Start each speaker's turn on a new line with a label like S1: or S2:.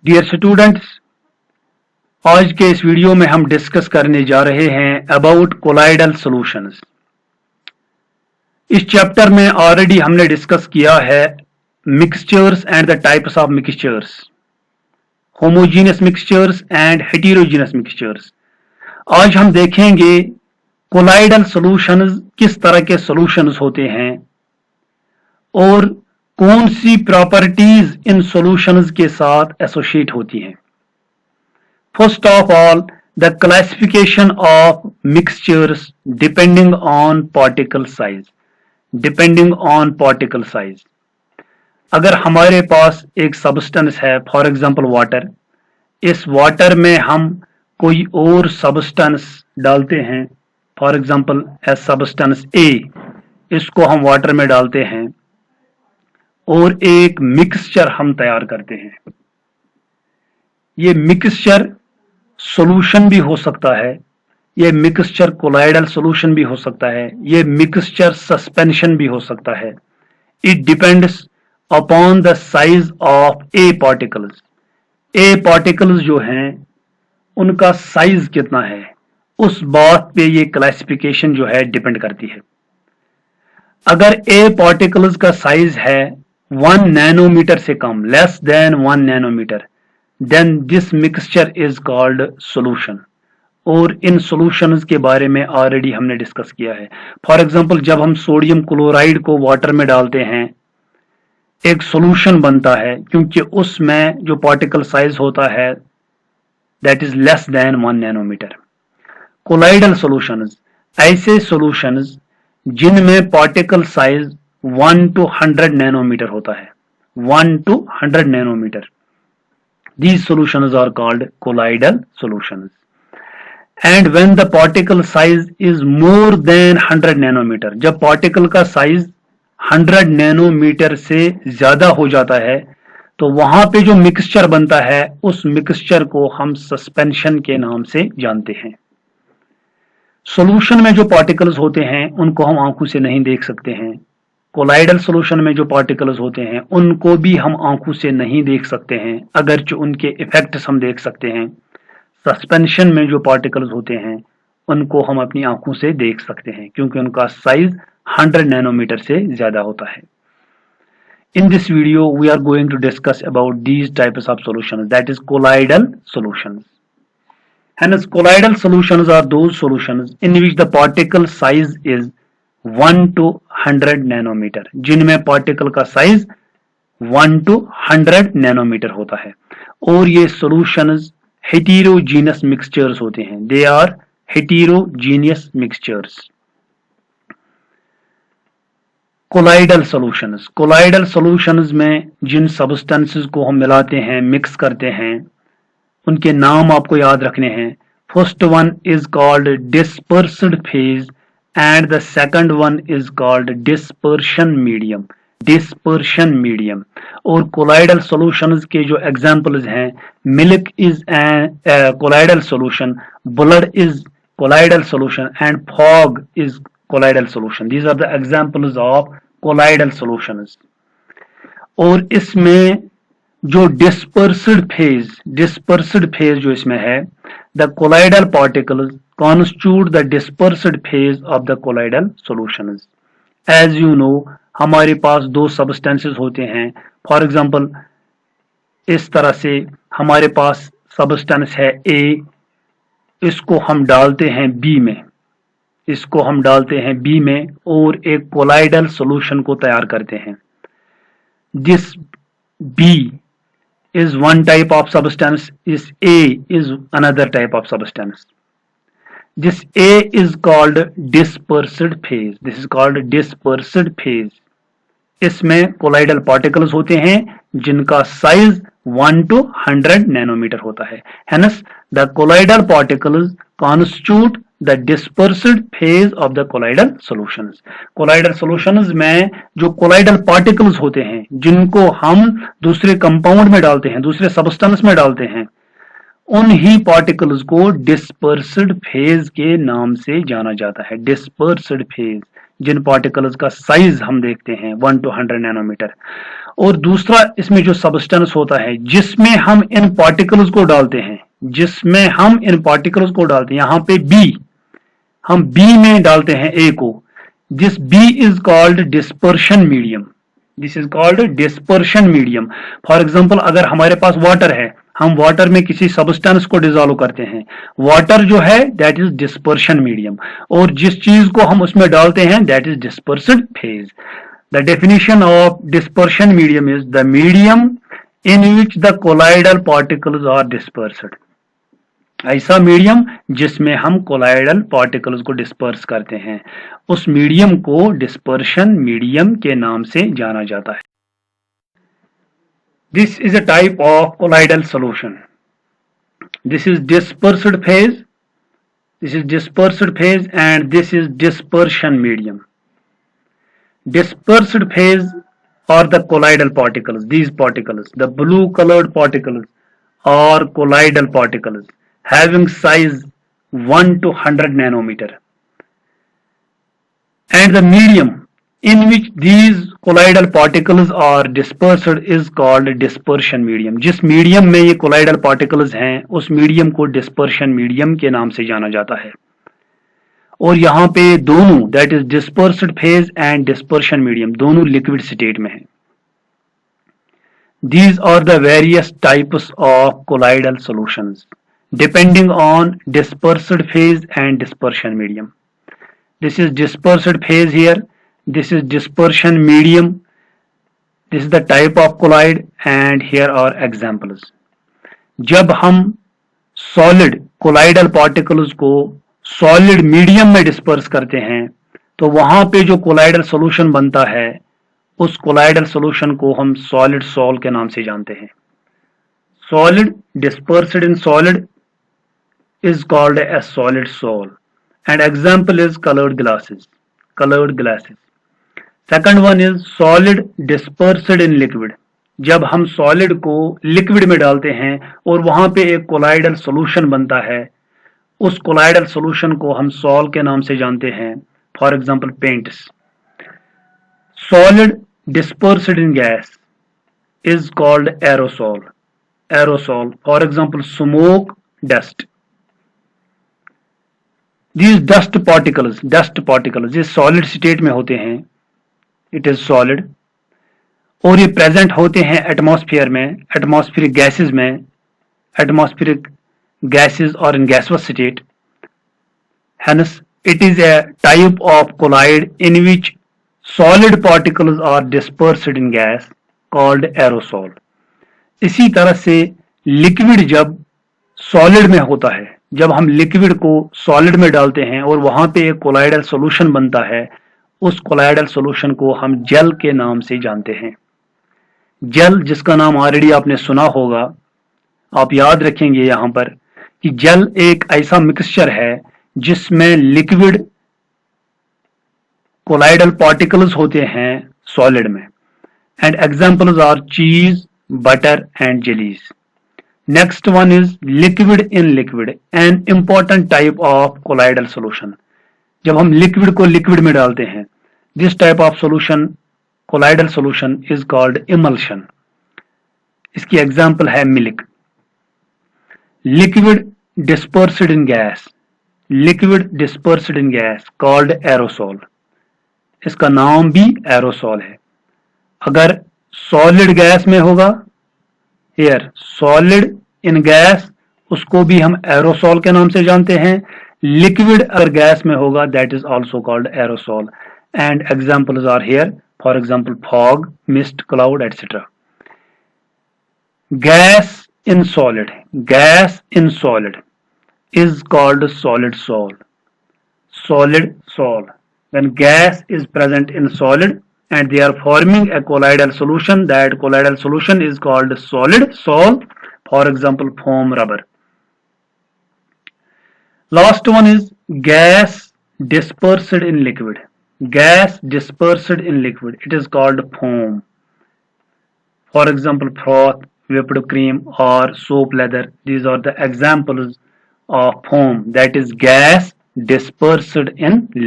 S1: Dear students, आज के इस वीडियो में हम डिस्कस करने जा रहे हैं अबाउट कोलाइडल सॉल्यूशंस। इस चैप्टर में ऑलरेडी हमने डिस्कस किया है mixtures and the types of mixtures, homogeneous mixtures and heterogeneous mixtures. आज हम देखेंगे कोलाइडल सॉल्यूशंस किस तरह के सॉल्यूशंस होते हैं और कौन सी प्रॉपर्टीज इन सॉल्यूशंस के साथ एसोसिएट होती हैं। First of all, the classification of mixtures depending on particle size. Depending on particle size. अगर हमारे पास एक सब्सटेंस है, फॉर एग्जाम्पल वाटर, इस वाटर में हम कोई और सब्सटेंस डालते हैं, फॉर एग्जाम्पल ए सब्सटेंस ए, इसको हम वाटर में डालते हैं और एक मिक्सचर हम तैयार करते हैं। ये मिक्सचर सॉल्यूशन भी हो सकता है, ये मिक्सचर कोलाइडल सॉल्यूशन भी हो सकता है, ये मिक्सचर सस्पेंशन भी हो सकता है। It depends upon the size of A particles. A particles जो हैं उनका साइज कितना है, उस बात पे ये क्लासिफिकेशन जो है डिपेंड करती है। अगर ए पार्टिकल्स का साइज है 1 नैनोमीटर से कम, less than 1 nanometer, then this mixture is called solution। और इन सॉल्यूशंस के बारे में ऑलरेडी हमने डिस्कस किया है। फॉर एग्जांपल, जब हम सोडियम क्लोराइड को वाटर में डालते हैं एक सॉल्यूशन बनता है, क्योंकि उसमें जो पार्टिकल साइज होता है that is less than 1 nanometre. Colloidal solutions ऐसे सॉल्यूशंस जिनमें पार्टिकल साइज 1 to 100 नैनोमीटर होता है, 1 to 100 nanometre. These solutions are called colloidal solutions. And when the particle size is more than 100 nanometer, जब particle का size 100 nanometre से ज्यादा हो जाता है तो वहां पे जो मिक्सचर बनता है उस मिक्सचर को हम सस्पेंशन के नाम से जानते हैं। सॉल्यूशन में जो पार्टिकल्स होते हैं उनको हम आंखों से नहीं देख सकते हैं। कोलाइडल सॉल्यूशन में जो पार्टिकल्स होते हैं उनको भी हम आंखों से नहीं देख सकते हैं, अगरचे उनके इफेक्ट्स हम देख सकते हैं। सस्पेंशन में जो पार्टिकल्स होते हैं उनको हम अपनी आंखों से देख सकते हैं, क्योंकि उनका साइज 100 नैनोमीटर से ज्यादा होता है। In this video we are going to discuss about these types of solutions, that is colloidal solutions. Hence, colloidal solutions are those solutions in which the particle size is 1 to 100 nanometre, जिनमें particle का size 1 to 100 nanometre होता है। और ये solutions heterogeneous mixtures होते हैं। They are heterogeneous mixtures. Colloidal solutions, colloidal solutions में जिन सब्सटेंसेस को हम मिलाते हैं, मिक्स करते हैं, उनके नाम आपको याद रखने हैं। First one is called dispersed phase and the second one is called dispersion medium। dispersion medium। और colloidal solutions के जो examples हैं, milk is a colloidal solution, blood is colloidal solution and fog is colloidal solution। These are the examples of colloidal solutions। और इसमें जो dispersed phase जो इसमें है, the colloidal particles constitute the dispersed phase of the colloidal solutions। As you know, हमारे पास दो substances होते हैं। For example, इस तरह से हमारे पास substance है A, इसको हम डालते हैं B में, इसको हम डालते हैं B में और एक colloidal solution को तैयार करते हैं। This B is one type of substance, this A is another type of substance। This A is called dispersed phase। This is called dispersed phase। इसमें कोलाइडल पार्टिकल्स होते हैं जिनका साइज 1 to 100 नैनोमीटर होता है। Hence, the colloidal particles constitute the dispersed phase of the colloidal solutions। Colloidal solutions में जो colloidal particles होते हैं जिनको हम दूसरे कंपाउंड में डालते हैं, दूसरे सब्सटेंस में डालते हैं, उन ही पार्टिकल्स को डिस्पर्स्ड फेज के नाम से जाना जाता है। डिस्पर्स्ड फेज, जिन पार्टिकल्स का साइज हम देखते हैं 1 to 100 नैनोमीटर। और दूसरा इसमें जो सब्सटेंस होता है जिसमें हम इन पार्टिकल्स को डालते हैं, यहाँ पे बी, हम बी में डालते हैं ए को, this B is called dispersion medium. This is called dispersion medium. For example अगर हमारे पास वाटर है, हम वाटर में किसी सब्सटेंस को डिजोल्व करते हैं, वाटर जो है दैट इज डिस्पर्शन मीडियम, और जिस चीज को हम उसमें डालते हैं that is dispersed phase. The definition of dispersion medium is the medium in which the colloidal particles are dispersed. ऐसा मीडियम जिसमें हम कोलाइडल पार्टिकल्स को डिस्पर्स करते हैं, उस मीडियम को डिस्पर्शन मीडियम के नाम से जाना जाता है। This is a type of colloidal solution. This is dispersed phase. This is dispersed phase and this is dispersion medium. Dispersed phase are the colloidal particles. These particles, the blue colored particles are colloidal particles having size 1 to 100 nanometer. And the medium in which these colloidal particles are dispersed is called dispersion medium. जिस medium में ये colloidal particles हैं उस medium को dispersion medium के नाम से जाना जाता है। और यहाँ पे दोनों that is dispersed phase and dispersion medium दोनों liquid state में हैं। These are the various types of colloidal solutions depending on dispersed phase and dispersion medium. This is dispersed phase here. This is dispersion medium. This is the type of colloid and here are examples. जब हम solid colloidal particles को solid medium में disperse करते हैं तो वहां पे जो colloidal solution बनता है उस colloidal solution को हम solid sol के नाम से जानते हैं। Solid dispersed in solid is called as solid sol and example is colored glasses. Second one is solid dispersed in liquid. जब हम solid को liquid में डालते हैं और वहां पे एक colloidal solution बनता है, उस colloidal solution को हम sol के नाम से जानते हैं। For example paints. Solid dispersed in gas is called aerosol. For example smoke, dust. These dust particles ये solid state में होते हैं, it is solid, और ये present होते हैं atmosphere में, atmospheric gases or in gaseous state. Hence, it is a type of colloid in which solid particles are dispersed in gas called aerosol. इसी तरह से liquid जब solid में होता है, जब हम लिक्विड को सॉलिड में डालते हैं और वहां पे एक कोलाइडल सॉल्यूशन बनता है, उस कोलाइडल सॉल्यूशन को हम जेल के नाम से जानते हैं। जेल जिसका नाम ऑलरेडी आपने सुना होगा, आप याद रखेंगे यहां पर कि जेल एक ऐसा मिक्सचर है जिसमें लिक्विड कोलाइडल पार्टिकल्स होते हैं सॉलिड में। एंड एग्जांपल्स आर चीज, butter and jellies. Next one is liquid in liquid, an important type of colloidal solution. जब हम liquid को liquid में डालते हैं, this type of solution, colloidal solution is called emulsion. इसकी example है milk. Liquid dispersed in gas called aerosol. इसका नाम भी aerosol है। अगर solid gas में होगा, here solid in gas, उसको भी हम aerosol के नाम से जानते हैं। liquid अगर गैस में होगा that is also called aerosol and examples are here, for example fog, mist, cloud, etc. gas in solid is called solid sol. When gas is present in solid and they are forming a colloidal solution, that colloidal solution is called solid sol. For example foam, rubber. Last one is gas dispersed in liquid. It is called foam. For example froth, whipped cream or soap leather. These are the examples of foam, that is gas dispersed in liquid.